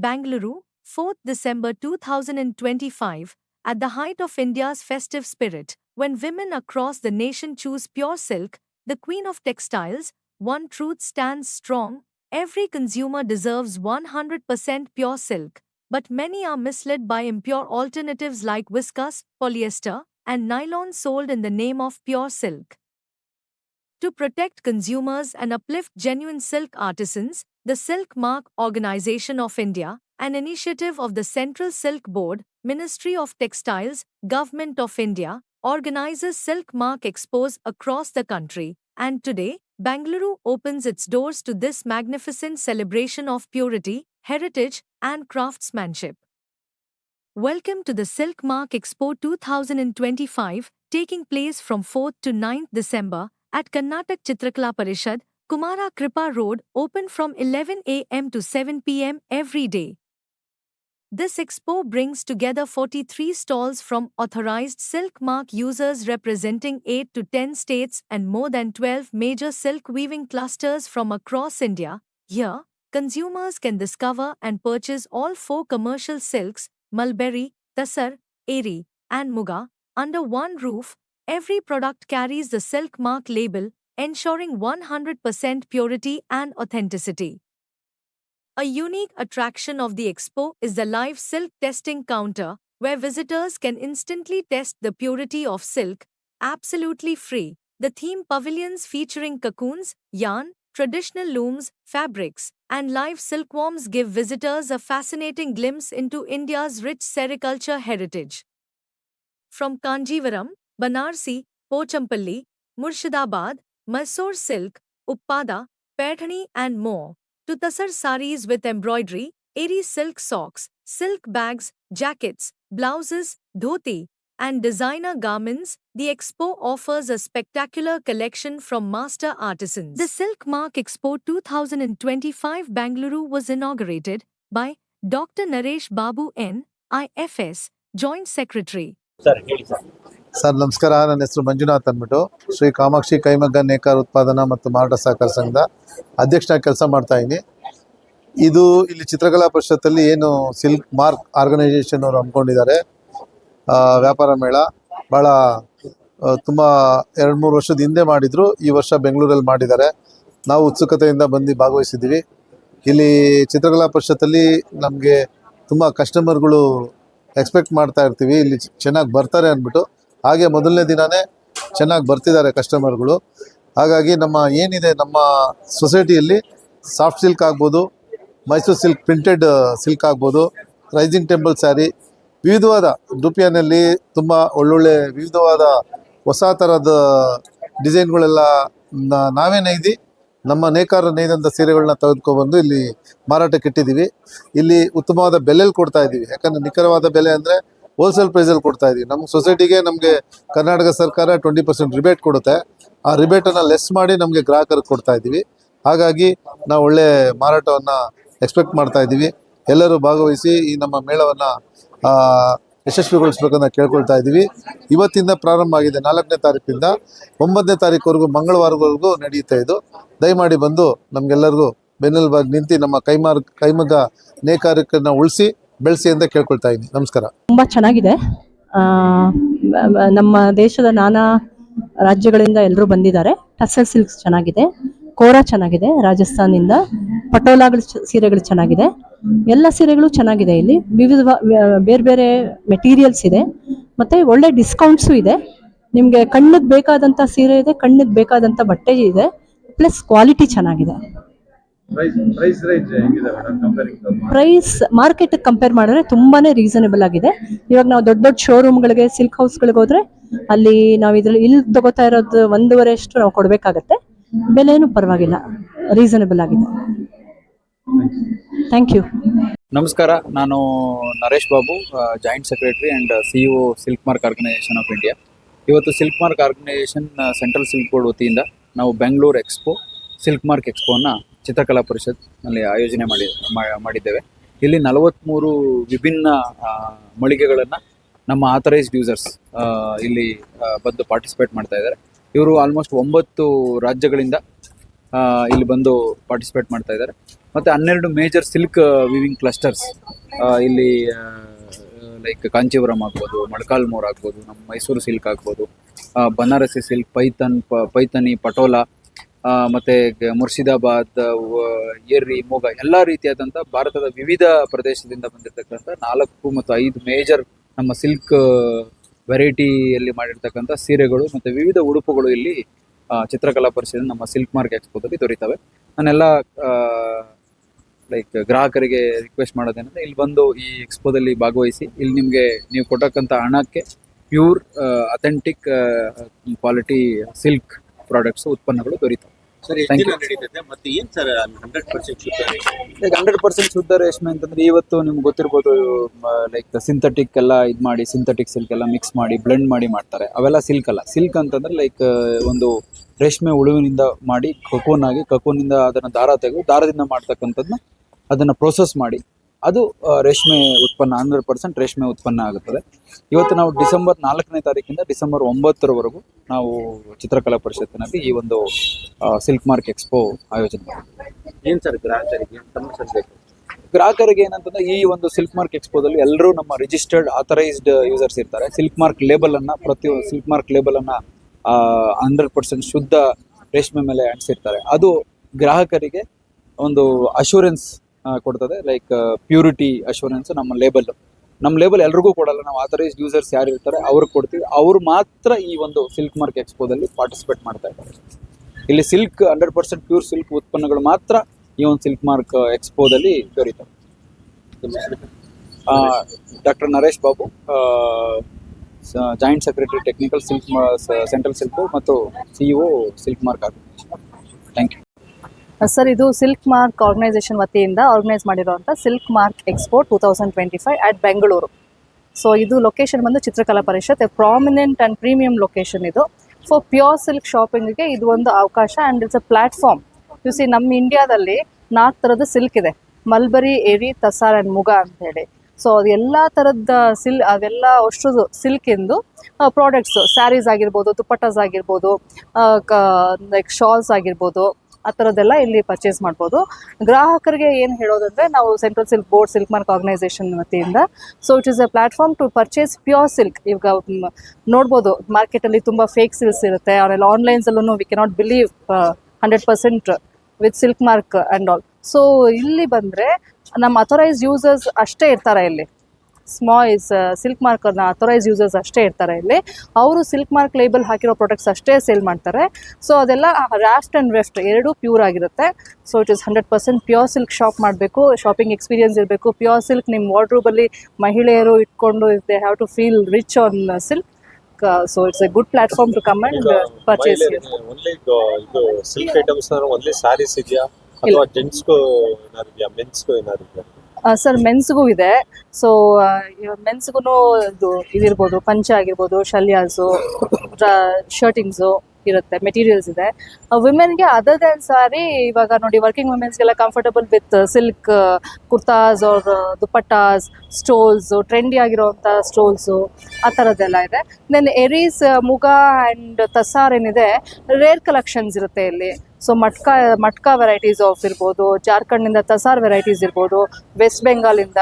Bangalore, 4th December 2025, at the height of India's festive spirit, when women across the nation choose pure silk, the queen of textiles, one truth stands strong: every consumer deserves 100% pure silk, but many are misled by impure alternatives like viscose, polyester, and nylon sold in the name of pure silk. To protect consumers and uplift genuine silk artisans, the Silk Mark Organization of India, an initiative of the Central Silk Board, Ministry of Textiles, Government of India, organizes Silk Mark Expos across the country, and today, Bangalore opens its doors to this magnificent celebration of purity, heritage, and craftsmanship. Welcome to the Silk Mark Expo 2025, taking place from 4th to 9th December at Karnataka Chitrakala Parishad, Kumara Kripa Road, open from 11 a.m. to 7 p.m. every day. This expo brings together 43 stalls from authorized Silk Mark users representing 8 to 10 states and more than 12 major silk weaving clusters from across India. Here, consumers can discover and purchase all 4 commercial silks, mulberry, tassar, eri, and muga, under one roof. Every product carries the Silk Mark label, ensuring 100% purity and authenticity. A unique attraction of the expo is the live silk testing counter, where visitors can instantly test the purity of silk, absolutely free. The theme pavilions featuring cocoons, yarn, traditional looms, fabrics, and live silkworms give visitors a fascinating glimpse into India's rich sericulture heritage. From Kanjivaram, Banarsi, Pochampalli, Murshidabad, Mysore silk, Uppada, Paithani, and more, to Tassar saris with embroidery, eri silk socks, silk bags, jackets, blouses, dhoti, and designer garments, the expo offers a spectacular collection from master artisans. The Silk Mark Expo 2025 Bangalore was inaugurated by Dr. Naresh Babu N, IFS, Joint Secretary. Sir ನಮಸ್ಕಾರ. ನನ್ನ ಹೆಸರು ಮಂಜುನಾಥ್ ಅಂದ್ಬಿಟ್ಟು ಶ್ರೀ ಕಾಮಾಕ್ಷಿ ಕೈಮಗ್ಗ ನೇಕಾರ ಉತ್ಪಾದನಾ ಮತ್ತು ಮಾರಾಟ ಸಹಕಾರ ಸಂಘದ ಅಧ್ಯಕ್ಷನಾಗಿ ಕೆಲಸ ಮಾಡ್ತಾ ಇದ್ದೀನಿ. ಇದು ಇಲ್ಲಿ ಚಿತ್ರಕಲಾ ಪರಿಷತ್ತಲ್ಲಿ ಏನು ಸಿಲ್ಕ್ ಮಾರ್ಕ್ ಆರ್ಗನೈಸೇಷನ್ ಅವರು ಹಮ್ಮಿಕೊಂಡಿದ್ದಾರೆ ವ್ಯಾಪಾರ ಮೇಳ, ಭಾಳ ತುಂಬ 2-3 ವರ್ಷದ ಹಿಂದೆ ಮಾಡಿದರು. ಈ ವರ್ಷ ಬೆಂಗಳೂರಲ್ಲಿ ಮಾಡಿದ್ದಾರೆ. ನಾವು ಉತ್ಸುಕತೆಯಿಂದ ಬಂದು ಭಾಗವಹಿಸಿದ್ದೀವಿ. ಇಲ್ಲಿ ಚಿತ್ರಕಲಾ ಪರಿಷತ್ತಲ್ಲಿ ನಮಗೆ ತುಂಬ ಕಸ್ಟಮರ್ಗಳು ಎಕ್ಸ್ಪೆಕ್ಟ್ ಮಾಡ್ತಾ ಇರ್ತೀವಿ, ಇಲ್ಲಿ ಚೆನ್ನಾಗಿ ಬರ್ತಾರೆ ಅಂದ್ಬಿಟ್ಟು. ಹಾಗೆ ಮೊದಲನೇ ದಿನವೇ ಚೆನ್ನಾಗಿ ಬರ್ತಿದ್ದಾರೆ ಕಸ್ಟಮರ್ಗಳು. ಹಾಗಾಗಿ ನಮ್ಮ ಏನಿದೆ ನಮ್ಮ ಸೊಸೈಟಿಯಲ್ಲಿ ಸಾಫ್ಟ್ ಸಿಲ್ಕ್ ಆಗ್ಬೋದು, ಮೈಸೂರು ಸಿಲ್ಕ್ ಪ್ರಿಂಟೆಡ್ ಸಿಲ್ಕ್ ಆಗ್ಬೋದು, ರೈಸಿಂಗ್ ಟೆಂಪಲ್ ಸ್ಯಾರಿ, ವಿವಿಧವಾದ ದುಪಿಯಾನಲ್ಲಿ ತುಂಬ ಒಳ್ಳೊಳ್ಳೆ ವಿವಿಧವಾದ ಹೊಸ ಥರದ ಡಿಸೈನ್ಗಳೆಲ್ಲ ನಾವೇ ನೈದು ನಮ್ಮ ನೇಕಾರ ನೇಯ್ದಂಥ ಸೀರೆಗಳನ್ನ ತೆಗೆದುಕೊಬಂದು ಇಲ್ಲಿ ಮಾರಾಟಕ್ಕೆ ಇಟ್ಟಿದ್ದೀವಿ. ಇಲ್ಲಿ ಉತ್ತಮವಾದ ಬೆಲೆಯಲ್ಲಿ ಕೊಡ್ತಾ ಇದ್ದೀವಿ. ಯಾಕಂದರೆ ನಿಖರವಾದ ಬೆಲೆ ಅಂದರೆ ಹೋಲ್ಸೇಲ್ ಪ್ರೈಸಲ್ಲಿ ಕೊಡ್ತಾ ಇದ್ದೀವಿ. ನಮ್ಮ ಸೊಸೈಟಿಗೆ ನಮಗೆ ಕರ್ನಾಟಕ ಸರ್ಕಾರ 20% ರಿಬೇಟ್ ಕೊಡುತ್ತೆ. ಆ ರಿಬೇಟನ್ನು ಲೆಸ್ ಮಾಡಿ ನಮಗೆ ಗ್ರಾಹಕರಿಗೆ ಕೊಡ್ತಾ ಇದ್ದೀವಿ. ಹಾಗಾಗಿ ನಾವು ಒಳ್ಳೆ ಮಾರಾಟವನ್ನು ಎಕ್ಸ್ಪೆಕ್ಟ್ ಮಾಡ್ತಾ ಇದ್ದೀವಿ. ಎಲ್ಲರೂ ಭಾಗವಹಿಸಿ ಈ ನಮ್ಮ ಮೇಳವನ್ನು ಯಶಸ್ವಿಗೊಳಿಸ್ಬೇಕಂತ ಕೇಳ್ಕೊಳ್ತಾ ಇದ್ದೀವಿ. ಇವತ್ತಿಂದ ಪ್ರಾರಂಭ ಆಗಿದೆ. 4ನೇ ತಾರೀಕಿಂದ 9ನೇ ತಾರೀಕುವರೆಗೂ ಮಂಗಳವಾರವರೆಗೂ ನಡೆಯುತ್ತೆ ಇದು. ದಯಮಾಡಿ ಬಂದು ನಮಗೆಲ್ಲರಿಗೂ ಬೆನ್ನೆಲುಬಾಗಿ ನಿಂತು ನಮ್ಮ ಕೈಮಗ್ಗ ನೇಕಾರಿಕರನ್ನ ಉಳಿಸಿ ಬೆಳೆಸಿ ಅಂತ ಕೇಳ್ಕೊಳ್ತಾ ಇದ್ದೀನಿ. ನಮಸ್ಕಾರ. ತುಂಬ ಚೆನ್ನಾಗಿದೆ. ನಮ್ಮ ದೇಶದ ನಾನಾ ರಾಜ್ಯಗಳಿಂದ ಎಲ್ಲರೂ ಬಂದಿದ್ದಾರೆ. ಟಸರ್ ಸಿಲ್ಕ್ಸ್ ಚೆನ್ನಾಗಿದೆ, ಕೋರಾ ಚೆನ್ನಾಗಿದೆ, ರಾಜಸ್ಥಾನದಿಂದ ಪಟೋಲಾಗಳ ಸೀರೆಗಳು ಚೆನ್ನಾಗಿದೆ. ಎಲ್ಲ ಸೀರೆಗಳು ಚೆನ್ನಾಗಿದೆ. ಇಲ್ಲಿ ವಿವಿಧ ಬೇರೆ ಬೇರೆ ಮೆಟೀರಿಯಲ್ಸ್ ಇದೆ, ಮತ್ತು ಒಳ್ಳೆ ಡಿಸ್ಕೌಂಟ್ಸು ಇದೆ. ನಿಮಗೆ ಕಣ್ಣಿಗೆ ಬೇಕಾದಂಥ ಸೀರೆ ಇದೆ, ಕಣ್ಣಿಗೆ ಬೇಕಾದಂಥ ಬಟ್ಟೆ ಇದೆ, ಪ್ಲಸ್ ಕ್ವಾಲಿಟಿ ಚೆನ್ನಾಗಿದೆ. ಪ್ರೈಸ್ ಮಾರ್ಕೆಟ್ ಕಂಪೇರ್ ಮಾಡಿದ್ರೆ ತುಂಬಾನೇ ರೀಸನೇಬಲ್ ಆಗಿದೆ. ಇವಾಗ ನಾವು ದೊಡ್ಡ ದೊಡ್ಡ ಶೋರೂಮ್ಗಳಿಗೆ, ಸಿಲ್ಕ್ ಹೌಸ್ಗಳಿಗೆ ಹೋದ್ರೆ ಅಲ್ಲಿ ನಾವು ಇದ್ರಲ್ಲಿ ಇಲ್ಲಿ ತಗೋತಾ ಇರೋದು 1.5 ಅಷ್ಟು ನಾವು ಕೊಡಬೇಕಾಗತ್ತೆ. ಬೆಲೆನೂ ಪರವಾಗಿಲ್ಲ, ರೀಸನೇಬಲ್ ಆಗಿದೆ. Thank you. ನಮಸ್ಕಾರ. ನಾನು Naresh Babu, joint secretary and CEO silk mark organisation of India. ಇವತ್ತು silk mark organisation central silk board ವತಿಯಿಂದ ನಾವು ಬೆಂಗಳೂರು ಎಕ್ಸ್ಪೋ ಸಿಲ್ಕ್ ಮಾರ್ಕ್ ಎಕ್ಸ್ಪೋನ ಚಿತ್ರಕಲಾ ಪರಿಷತ್ನಲ್ಲಿ ಆಯೋಜನೆ ಮಾಡಿದ್ದೇವೆ. ಇಲ್ಲಿ 43 ವಿಭಿನ್ನ ಮಳಿಗೆಗಳನ್ನು ನಮ್ಮ ಆಥರೈಸ್ಡ್ ಯೂಸರ್ಸ್ ಇಲ್ಲಿ ಬಂದು ಪಾರ್ಟಿಸಿಪೇಟ್ ಮಾಡ್ತಾ ಇದ್ದಾರೆ. ಇವರು ಆಲ್ಮೋಸ್ಟ್ 9 ರಾಜ್ಯಗಳಿಂದ ಇಲ್ಲಿ ಬಂದು ಪಾರ್ಟಿಸಿಪೇಟ್ ಮಾಡ್ತಾ ಇದ್ದಾರೆ. ಮತ್ತು 12 ಮೇಜರ್ ಸಿಲ್ಕ್ ವಿವಿಂಗ್ ಕ್ಲಸ್ಟರ್ಸ್ ಇಲ್ಲಿ ಲೈಕ್ ಕಾಂಚೀವರಂ ಆಗ್ಬೋದು, ಮೊಳಕಾಲ್ಮೂರು ಆಗ್ಬೋದು, ನಮ್ಮ ಮೈಸೂರು ಸಿಲ್ಕ್ ಆಗ್ಬೋದು, ಬನಾರಸಿ ಸಿಲ್ಕ್, ಪೈಥನಿ, ಪಟೋಲಾ, ಮತ್ತು ಮುರ್ಷಿದಾಬಾದ್, ಎರ್ರಿ, ಮೊಗ ಎಲ್ಲ ರೀತಿಯಾದಂಥ ಭಾರತದ ವಿವಿಧ ಪ್ರದೇಶದಿಂದ ಬಂದಿರತಕ್ಕಂಥ 4 ಮತ್ತು 5 ಮೇಜರ್ ನಮ್ಮ ಸಿಲ್ಕ್ ವೆರೈಟಿಯಲ್ಲಿ ಮಾಡಿರ್ತಕ್ಕಂಥ ಸೀರೆಗಳು ಮತ್ತು ವಿವಿಧ ಉಡುಪುಗಳು ಇಲ್ಲಿ ಚಿತ್ರಕಲಾ ಪರಿಷತ್ ನಮ್ಮ ಸಿಲ್ಕ್ ಮಾರ್ಕ್ ಎಕ್ಸ್ಪೋದಲ್ಲಿ ದೊರೀತವೆ. ನಾನೆಲ್ಲ ಲೈಕ್ ಗ್ರಾಹಕರಿಗೆ ರಿಕ್ವೆಸ್ಟ್ ಮಾಡೋದೇನಂದ್ರೆ ಇಲ್ಲಿ ಬಂದು ಈ ಎಕ್ಸ್ಪೋದಲ್ಲಿ ಭಾಗವಹಿಸಿ ಇಲ್ಲಿ ನಿಮಗೆ ನೀವು ಕೊಟ್ಟಕ್ಕಂಥ ಹಣಕ್ಕೆ pure authentic quality silk products ಉತ್ಪನ್ನಗಳು ದೊರೀತವೆ. ಸರ್, ಎಷ್ಟು ದಿನ ನಡೀತದೆ ಮತ್ತೆ ಏನ್ ಸರ್ 100% ಶುದ್ಧ ರೇಷ್ಮೆ? ಲೈಕ್ 100% ಶುದ್ಧ ರೇಷ್ಮೆ ಅಂತಂದ್ರೆ ಇವತ್ತು ನಿಮ್ಗೆ ಗೊತ್ತಿರ್ಬೋದು, ಲೈಕ್ ಸಿಂಥೆಟಿಕ್ ಎಲ್ಲ ಇದು ಮಾಡಿ ಸಿಂಥೆಟಿಕ್ ಸಿಲ್ಕ್ ಎಲ್ಲ ಮಿಕ್ಸ್ ಮಾಡಿ ಬ್ಲೆಂಡ್ ಮಾಡಿ ಮಾಡ್ತಾರೆ. ಅವೆಲ್ಲ ಸಿಲ್ಕ್ ಅಲ್ಲ. ಸಿಲ್ಕ್ ಅಂತಂದ್ರೆ ಲೈಕ್ ಒಂದು ರೇಷ್ಮೆ ಹುಳುವಿನಿಂದ ಮಾಡಿ ಕಕೋನಿಂದ ಅದನ್ನ ದಾರ ತೆಗೆದು ದಾರದಿಂದ ಮಾಡ್ತಕ್ಕಂಥದ್ದನ್ನ ಅದನ್ನ ಪ್ರೋಸೆಸ್ ಮಾಡಿ ಅದು ರೇಷ್ಮೆ ಉತ್ಪನ್ನ 100% ರೇಷ್ಮೆ ಉತ್ಪನ್ನ ಆಗುತ್ತದೆ. ಇವತ್ತು ನಾವು ಡಿಸೆಂಬರ್ 4ನೇ ತಾರೀಕಿಂದ ಡಿಸೆಂಬರ್ 9ರವರೆಗೂ ನಾವು ಚಿತ್ರಕಲಾ ಪರಿಷತ್ತಿನಲ್ಲಿ ಈ ಒಂದು ಸಿಲ್ಕ್ ಮಾರ್ಕ್ ಎಕ್ಸ್ಪೋ ಆಯೋಜನೆ ಮಾಡಿದ್ದೀವಿ. ಏನ್ ಸರ್ ಗ್ರಾಹಕರಿಗೆ ತಮ್ಮ ಸಂದೇಶ? ಗ್ರಾಹಕರಿಗೆ ಏನಂತಂದ್ರೆ ಈ ಒಂದು ಸಿಲ್ಕ್ ಮಾರ್ಕ್ ಎಕ್ಸ್ಪೋದಲ್ಲಿ ಎಲ್ಲರೂ ನಮ್ಮ ರಿಜಿಸ್ಟರ್ಡ್ ಆಥರೈಸ್ಡ್ ಯೂಸರ್ಸ್ ಇರ್ತಾರೆ. ಸಿಲ್ಕ್ ಮಾರ್ಕ್ ಲೇಬಲ್ ಅನ್ನ ಸಿಲ್ಕ್ ಮಾರ್ಕ್ ಲೇಬಲ್ ಅನ್ನ 100% ಶುದ್ಧ ರೇಷ್ಮೆ ಮೇಲೆ ಅಂಟಿಸಿರ್ತಾರೆ. ಅದು ಗ್ರಾಹಕರಿಗೆ ಒಂದು ಅಶೂರೆನ್ಸ್ ಕೊಡ್ತದೆ. ಲೈಕ್ ಪ್ಯೂರಿಟಿ ಅಶೂರೆನ್ಸ್ ನಮ್ಮ ಲೇಬಲ್ ಎಲ್ರಿಗೂ ಕೊಡಲ್ಲ. ನಾವು ಆಥರೈಸ್ಡ್ ಯೂಸರ್ಸ್ ಯಾರು ಇರ್ತಾರೆ ಅವ್ರಿಗೆ ಕೊಡ್ತೀವಿ. ಅವ್ರು ಮಾತ್ರ ಈ ಒಂದು ಸಿಲ್ಕ್ ಮಾರ್ಕ್ ಎಕ್ಸ್ಪೋದಲ್ಲಿ ಪಾರ್ಟಿಸಿಪೇಟ್ ಮಾಡ್ತಾ ಇದ್ದಾರೆ. ಇಲ್ಲಿ ಸಿಲ್ಕ್ 100% ಪ್ಯೂರ್ ಸಿಲ್ಕ್ ಉತ್ಪನ್ನಗಳು ಮಾತ್ರ ಈ ಒಂದು ಸಿಲ್ಕ್ ಮಾರ್ಕ್ ಎಕ್ಸ್ಪೋದಲ್ಲಿ ದೊರೀತವೆ. Doctor Naresh Babu, joint secretary technical silk central silk ಮತ್ತು CEO silk mark organisation. Thank you sir. ಇದು ಸಿಲ್ಕ್ ಮಾರ್ಕ್ ಆರ್ಗನೈಸೇಷನ್ ವತಿಯಿಂದ ಆರ್ಗನೈಸ್ ಮಾಡಿರುವಂಥ silk mark expo 2025 at Bengaluru. So ಇದು ಲೊಕೇಶನ್ ಬಂದು Chitrakala Parishath, prominent and premium location ಇದು. ಫಾರ್ ಪ್ಯೂರ್ ಸಿಲ್ಕ್ ಶಾಪಿಂಗ್ಗೆ ಇದು ಒಂದು ಅವಕಾಶ and it's a platform. You see, ನಮ್ಮ ಇಂಡಿಯಾದಲ್ಲಿ 4 ಥರದ ಸಿಲ್ಕ್ ಇದೆ: ಮಲ್ಬರಿ, ಎರಿ, ತಸಾರ್ ಆ್ಯಂಡ್ ಮುಗ ಅಂತ ಹೇಳಿ. ಸೊ ಅದು ಎಲ್ಲ ಥರದ ಅವೆಲ್ಲ ಅಷ್ಟು ಸಿಲ್ಕಿಂದು ಪ್ರಾಡಕ್ಟ್ಸು, ಸ್ಯಾರೀಸ್ ಆಗಿರ್ಬೋದು, ದುಪ್ಪಟ್ಟಾಸ್ ಆಗಿರ್ಬೋದು, ಲೈಕ್ ಶಾಲ್ಸ್ ಆಗಿರ್ಬೋದು, ಆ ಥರದ್ದೆಲ್ಲ ಇಲ್ಲಿ ಪರ್ಚೇಸ್ ಮಾಡ್ಬೋದು. ಗ್ರಾಹಕರಿಗೆ ಏನು ಹೇಳೋದಂದರೆ, ನಾವು central silk board silk mark organisation ವತಿಯಿಂದ so it is a platform to purchase pure silk. ಈಗ ನೋಡ್ಬೋದು ಮಾರ್ಕೆಟಲ್ಲಿ ತುಂಬ ಫೇಕ್ ಸಿಲ್ಕ್ಸ್ ಇರುತ್ತೆ, ಅವರೆಲ್ಲ ಆನ್ಲೈನ್ಸಲ್ಲೂ we cannot believe 100% with silk mark and all. So ಇಲ್ಲಿ ಬಂದರೆ ನಮ್ಮ ಅಥರೈಸ್ ಯೂಸರ್ಸ್ ಅಷ್ಟೇ ಇರ್ತಾರೆ ಇಲ್ಲಿ. ಸಿಲ್ಕ್ ಮಾರ್ಕನ್ನ ಅಥರೈಸ್ ಯೂಸರ್ಸ್ ಅಷ್ಟೇ ಇರ್ತಾರೆ ಇಲ್ಲಿ. ಅವರು ಸಿಲ್ಕ್ ಮಾರ್ಕ್ ಲೇಬಲ್ ಹಾಕಿರೋ ಪ್ರಾಡಕ್ಟ್ಸ್ ಅಷ್ಟೇ ಸೇಲ್ ಮಾಡ್ತಾರೆ. ಸೊ ಅದೆಲ್ಲ ರಾಫ್ಟ್ ಆ್ಯಂಡ್ ವೆಫ್ಟ್ ಎರಡೂ ಪ್ಯೂರ್ ಆಗಿರುತ್ತೆ. So it is 100% pure silk shop ಮಾಡಬೇಕು, ಶಾಪಿಂಗ್ ಎಕ್ಸ್ಪೀರಿಯನ್ಸ್ ಇರಬೇಕು. ಪ್ಯೂರ್ ಸಿಲ್ಕ್ ನಿಮ್ಮ ವಾರ್ಡ್ರೂಬಲ್ಲಿ ಮಹಿಳೆಯರು ಇಟ್ಕೊಂಡು they have to feel rich on silk. So it's a good platform to come and purchase. Only ಇದು silk items only sarees ಇದೆಯಾ ಅಥವಾ ಜೆಂಟ್ಸ್ಗೂ ಏನಾದ್ರು ಇದೆಯಾ, ಮೆನ್ಸ್ಗೂ ಏನಾದ್ರು ಇದೆಯಾ? ಸರ್, ಮೆನ್ಸ್ಗೂ ಇದೆ. ಸೊ ಮೆನ್ಸ್ಗೂ ಇದಿರ್ಬೋದು, ಪಂಚ ಆಗಿರ್ಬೋದು, ಶಲ್ಯಾಸು, ಶರ್ಟಿಂಗ್ಸು ಇರುತ್ತೆ, ಮೆಟೀರಿಯಲ್ಸ್ ಇದೆ. ವಿಮೆನ್ಗೆ ಅದರ್ ದ್ಯಾನ್ ಸಾರಿ, ಇವಾಗ ನೋಡಿ ವರ್ಕಿಂಗ್ ವುಮೆನ್ಸ್ಗೆಲ್ಲ comfortable with silk kurtas or dupattas, stoles, trendy ಆಗಿರೋವಂಥ ಸ್ಟೋಲ್ಸು, ಆ ಥರದ್ದೆಲ್ಲ ಇದೆ. ದೆನ್ ಎರೀಸ್, ಮುಗ ಆ್ಯಂಡ್ ತಸಾರ್ ಏನಿದೆ, ರೇರ್ ಕಲೆಕ್ಷನ್ಸ್ ಇರುತ್ತೆ ಇಲ್ಲಿ. ಸೊ ಮಟ್ಕಾ ವೆರೈಟೀಸ್ ಆಫ್ ಇರ್ಬೋದು, ಜಾರ್ಖಂಡ್ನಿಂದ ತಸಾರ್ ವೆರೈಟೀಸ್ ಇರ್ಬೋದು, ವೆಸ್ಟ್ ಬೆಂಗಾಲಿಂದ.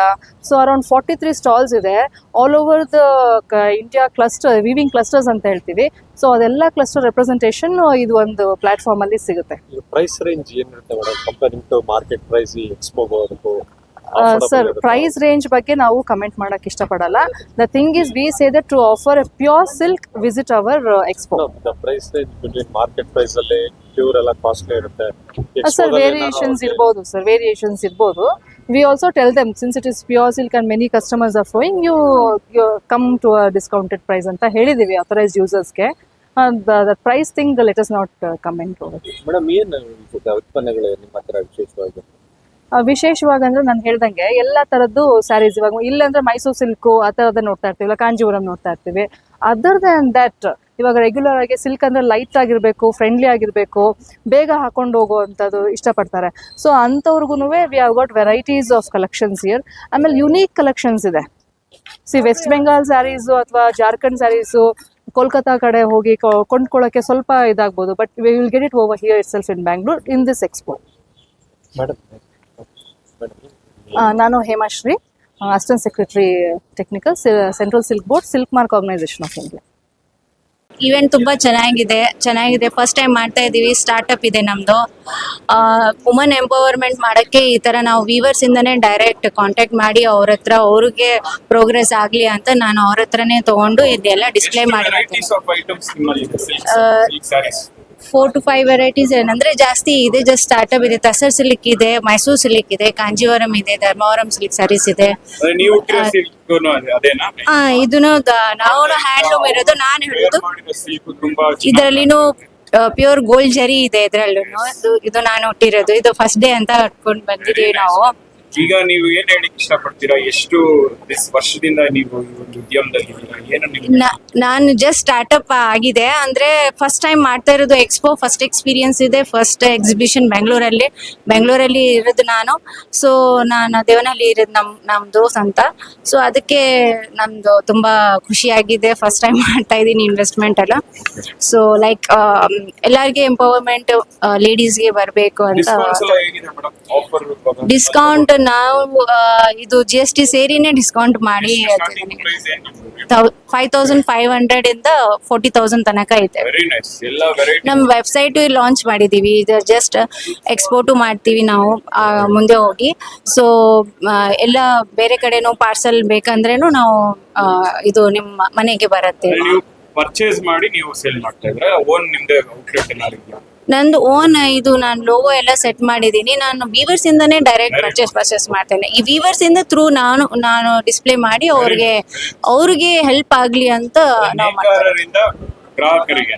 ಸೊ ಅರೌಂಡ್ 43 ಸ್ಟಾಲ್ಸ್ ಇದೆ all over the India. Viewing clusters ಅಂತ ಹೇಳ್ತೀವಿ. ಸೊ ಅದೆಲ್ಲ ಕ್ಲಸ್ಟರ್ ರೆಪ್ರೆಸೆಂಟೇಷನ್ ಇದು ಒಂದು ಪ್ಲಾಟ್ಫಾರ್ಮಲ್ಲಿ ಸಿಗುತ್ತೆ. ಪ್ರೈಸ್ ರೇಂಜ್ ಏನಿರುತ್ತೆ madam comparing to market price ಈ ಎಕ್ಸ್ಪೋಗೋದಕ್ಕೂ? ಸರ್, ಪ್ರೈಸ್ ರೇಂಜ್ ಬಗ್ಗೆ ನಾವು ಕಮೆಂಟ್ ಮಾಡಕ್ ಇಷ್ಟಪಡಲ್ಲ. The thing is we say that to offer a pure silk visit our expo. The price range between market price ಅಲ್ಲಿ pure ಎಲ್ಲ costly ಇರುತ್ತೆ. Sir, variations ಇರ್ಬೋದು. We also tell them since it is pure silk and many customers are flowing you come to a discounted price ಅಂತ ಹೇಳಿದೀವಿ authorise ಯೂಸರ್ಸ್ಗೆ. The price thing let us not comment over. Madam, ಏನು ಉತ್ಪನ್ನಗಳು ನಿಮ್ಮ ಹತ್ರ ವಿಶೇಷವಾಗಿ? ವಿಶೇಷವಾಗಿ ಅಂದ್ರೆ ನಾನು ಹೇಳ್ದಂಗೆ ಎಲ್ಲ ಥರದ್ದು ಸ್ಯಾರೀಸ್. ಇವಾಗ ಇಲ್ಲಾಂದ್ರೆ ಮೈಸೂರು ಸಿಲ್ಕು ಆ ಥರದ್ದು ನೋಡ್ತಾ ಇರ್ತೀವಿ, ಇಲ್ಲ ಕಾಂಜೀವರಂ ನೋಡ್ತಾ ಇರ್ತೀವಿ. ಅದರ್ ದ್ಯಾನ್ ದ್ಯಾಟ್ ಇವಾಗ ರೆಗ್ಯುಲರ್ ಆಗಿ ಸಿಲ್ಕ್ ಅಂದ್ರೆ ಲೈಟ್ ಆಗಿರಬೇಕು, ಫ್ರೆಂಡ್ಲಿ ಆಗಿರಬೇಕು, ಬೇಗ ಹಾಕೊಂಡು ಹೋಗುವಂಥದ್ದು ಇಷ್ಟಪಡ್ತಾರೆ. ಸೊ ಅಂಥವ್ರಿಗೂ we have got varieties of collections here. ಆಮೇಲೆ ಯುನೀಕ್ ಕಲೆಕ್ಷನ್ಸ್ ಇದೆ. ವೆಸ್ಟ್ ಬೆಂಗಾಲ್ ಸ್ಯಾರೀಸು ಅಥವಾ ಜಾರ್ಖಂಡ್ ಸ್ಯಾರೀಸು ಕೋಲ್ಕತ್ತಾ ಕಡೆ ಹೋಗಿ ಕೊಂಡ್ಕೊಳ್ಳೋಕ್ಕೆ ಸ್ವಲ್ಪ ಇದಾಗ್ಬೋದು, but we will get it over here itself in Bangalore in this expo. Madam ನಾನು Hemashree, assistant secretary technical, central silk board, silk mark organisation of India. Event ತುಂಬ ಚೆನ್ನಾಗಿದೆ. ಫಸ್ಟ್ ಟೈಮ್ ಮಾಡ್ತಾ ಇದ್ದೀವಿ. ಸ್ಟಾರ್ಟಪ್ ಇದೆ ನಮ್ಮದು. ವುಮನ್ ಎಂಪವರ್ಮೆಂಟ್ ಮಾಡೋಕ್ಕೆ ಈ ಥರ ನಾವು ವೀವರ್ಸ್ ಇಂದನೇ ಡೈರೆಕ್ಟ್ ಕಾಂಟ್ಯಾಕ್ಟ್ ಮಾಡಿ ಅವ್ರ ಹತ್ರ ಅವ್ರಿಗೆ ಪ್ರೋಗ್ರೆಸ್ ಆಗಲಿ ಅಂತ ನಾನು ಅವ್ರ ಹತ್ರನೇ ತೊಗೊಂಡು ಇದೆಲ್ಲ ಡಿಸ್ಪ್ಲೇ ಮಾಡಿ 4 to 5 ವೆರೈಟೀಸ್ ಏನಂದ್ರೆ ಜಾಸ್ತಿ ಇದೆ. ಜಸ್ಟ್ ಸ್ಟಾರ್ಟಪ್ ಇದೆ. ತಸರ್ ಸಿಲ್ಕ್ ಇದೆ, ಮೈಸೂರು ಸಿಲ್ಕ್ ಇದೆ, ಕಾಂಜೀವರಂ ಇದೆ, ಧರ್ಮವರಂ ಸಿಲ್ಕ್ ಸ್ಯಾರೀಸ್ ಇದೆ. ಇದನ್ನು ನಾವು ಹ್ಯಾಂಡ್ಲೂಮ್ ಇರೋದು. ನಾನು ಹೇಳೋದು ಇದರಲ್ಲಿನೂ ಪ್ಯೂರ್ ಗೋಲ್ಡ್ ಜರಿ ಇದೆ. ಇದರಲ್ಲೂ ಇದು ನಾನು ಹುಟ್ಟಿರೋದು. ಇದು ಫಸ್ಟ್ ಡೇ ಅಂತ ಕಟ್ಕೊಂಡು ಬಂದಿದ್ದೀವಿ ನಾವು. ಈಗ ನೀವು ಏನ್ ಹೇಳಿಕ್ ಇಷ್ಟಪಡ್ತೀರಾ? ಎಷ್ಟು ವರ್ಷದಿಂದ ನೀವು ಈ ಒಂದು ಉದ್ಯಮದಲ್ಲಿ ಏನು ನಾನು ಜಸ್ಟ್ ಸ್ಟಾರ್ಟ್ಅಪ್ ಆಗಿದೆ ಅಂದ್ರೆ ಫಸ್ಟ್ ಟೈಮ್ ಮಾಡ್ತಾ ಇರೋದು. ಎಕ್ಸ್ಪೋ ಫಸ್ಟ್ ಎಕ್ಸ್ಪೀರಿಯನ್ಸ್ ಇದೆ. ಫಸ್ಟ್ ಎಕ್ಸಿಬಿಷನ್ ಬೆಂಗಳೂರಲ್ಲಿ ಇರೋದು ನಾನು. ಸೊ ನಾನು ದೇವನಹಳ್ಳಿ ಇರೋದು ನಮ್ದು ಸ್ವಂತ. ಸೊ ಅದಕ್ಕೆ ನಮ್ದು ತುಂಬಾ ಖುಷಿಯಾಗಿದೆ. ಫಸ್ಟ್ ಟೈಮ್ ಮಾಡ್ತಾ ಇದ್ದೀನಿ ಇನ್ವೆಸ್ಟ್ಮೆಂಟ್ ಎಲ್ಲ. ಸೊ ಲೈಕ್ ಎಲ್ಲರಿಗೆ ಎಂಪವರ್ಮೆಂಟ್, ಲೇಡೀಸ್ಗೆ ಬರಬೇಕು ಅಂತ. ಡಿಸ್ಕೌಂಟ್ ನಾವು ಇದು GST ಸೇರಿನೇ ಡಿಸ್ಕೌಂಟ್ ಮಾಡಿ 5,500 ಇಂದ 40,000 ತನಕ ಇದೆ. ನಮ್ಮ ವೆಬ್ಸೈಟ್ ಲಾಂಚ್ ಮಾಡಿದೀವಿ. ಇದು ಜಸ್ಟ್ ಎಕ್ಸ್ಪೋರ್ಟು ಮಾಡ್ತೀವಿ ನಾವು ಮುಂದೆ ಹೋಗಿ. ಸೊ ಎಲ್ಲ ಬೇರೆ ಕಡೆನೂ ಪಾರ್ಸಲ್ ಬೇಕಂದ್ರೇನು ನಾವು ಇದು ನಿಮ್ಮ ಮನೆಗೆ ಬರುತ್ತೆ. ಪರ್ಚೇಸ್ ಮಾಡಿ ನೀವು ಸೇಲ್ ಮಾಡ್ತಾ ಇದ್ರೆ ಓನ್ ನಿಮ್ದೇ ಔಟ್ಲೆಟ್ ಎಲ್ಲ ಇದೆಯಾ? ನಂದು ಓನ್ ಇದು ನಾನು ಲೋಗೋ ಎಲ್ಲ ಸೆಟ್ ಮಾಡಿದ್ದೀನಿ. ನಾನು ವೀವರ್ಸ್ ಇಂದಾನೇ ಡೈರೆಕ್ಟ್ ಪರ್ಚೇಸ್ ಮಾಡ್ತೇನೆ. ಈ ವೀವರ್ಸ್ ಇಂದ ಥ್ರೂ ನಾನು ಡಿಸ್ಪ್ಲೇ ಮಾಡಿ ಅವ್ರಿಗೆ ಹೆಲ್ಪ್ ಆಗ್ಲಿ ಅಂತ ನಾವು ಗ್ರಾಹಕರಿಗೆ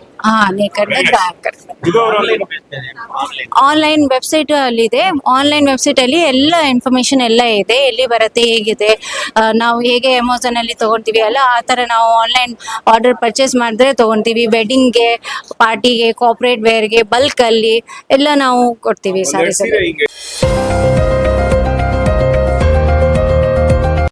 ಆನ್ಲೈನ್ ವೆಬ್ಸೈಟ್ ಅಲ್ಲಿ ಇದೆ. ಆನ್ಲೈನ್ ವೆಬ್ಸೈಟ್ ಅಲ್ಲಿ ಎಲ್ಲ ಇನ್ಫಾರ್ಮೇಶನ್ ಎಲ್ಲ ಇದೆ. ಎಲ್ಲಿ ಬರುತ್ತೆ, ಹೇಗಿದೆ, ನಾವು ಹೇಗೆ ಅಮೆಝಾನ್ ಅಲ್ಲಿ ತಗೊಂತೀವಿ ಅಲ್ಲ ಆ ತರ ನಾವು ಆನ್ಲೈನ್ ಆರ್ಡರ್ ಪರ್ಚೇಸ್ ಮಾಡಿದ್ರೆ ತಗೊಂತೀವಿ. ವೆಡ್ಡಿಂಗ್ಗೆ, ಪಾರ್ಟಿಗೆ, ಕಾರ್ಪೊರೇಟ್ ವೇರ್ಗೆ ಬಲ್ಕ್ ಅಲ್ಲಿ ಎಲ್ಲ ನಾವು ಕೊಡ್ತೀವಿ ಸಾರೀಸ್.